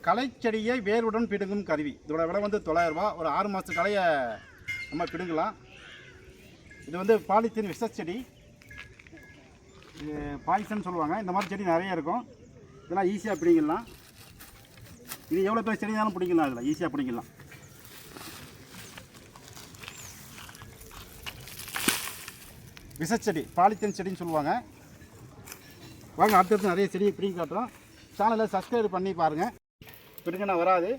களை செடியை வேருடன் பிடுங்கும் கருவி. இதோட விலை வந்து 900 ரூபா. ஒரு 6 மாதத்து களையை நம்ம பிடுங்கலாம். இது வந்து பாலித்தீன் விஷச்செடி, பாய்சன் சொல்லுவாங்க. இந்த மாதிரி செடி நிறைய இருக்கும். இதெல்லாம் ஈஸியாக பிடிங்கிடலாம். இது எவ்வளோ பேர் செடி தானே பிடிக்கலாம், இதில் ஈஸியாக பிடிக்கலாம். விஷச்செடி, பாலித்தீன் செடின்னு சொல்லுவாங்க. வாங்க அடுத்தடுத்து நிறைய செடியை பிடிங்கி காட்டுறோம். சேனலை சப்ஸ்கிரைப் பண்ணி பாருங்கள். பிடுங்கினா வராது.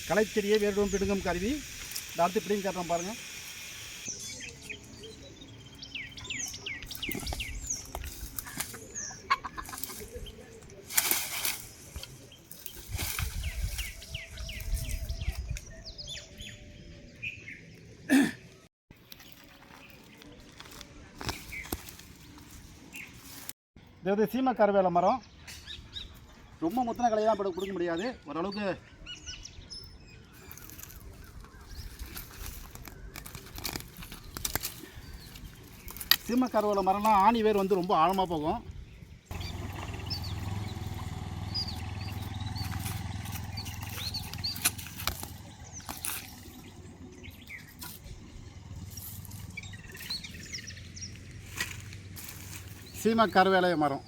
களைச்செடியை வேறுடன் பிடுங்கும் கருவி. இந்த அடுத்து பிடிங்கி காட்டுறோம் பாருங்கள். இது வந்து சீமை கருவேல மரம். ரொம்ப முத்தின கலையெல்லாம் கொடுக்க முடியாது. ஓரளவுக்கு சீமை கருவேல மரம்லாம் ஆணி வேர் வந்து ரொம்ப ஆழமாக போகும். சீமை கருவேலை மரம்.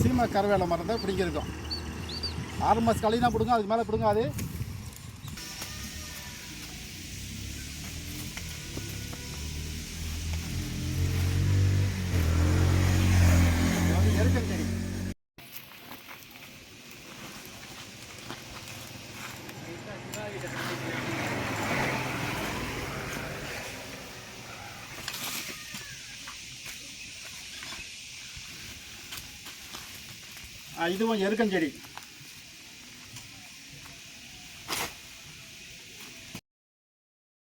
சீமை கருவேலை மரம் தான் பிடிங்கிருக்கும். 6 மாதம் களி தான் பிடுங்க, அதுக்கு மேலே பிடுங்காது. எருக்கஞ்செடி. இதுவும் எருக்கஞ்செடி.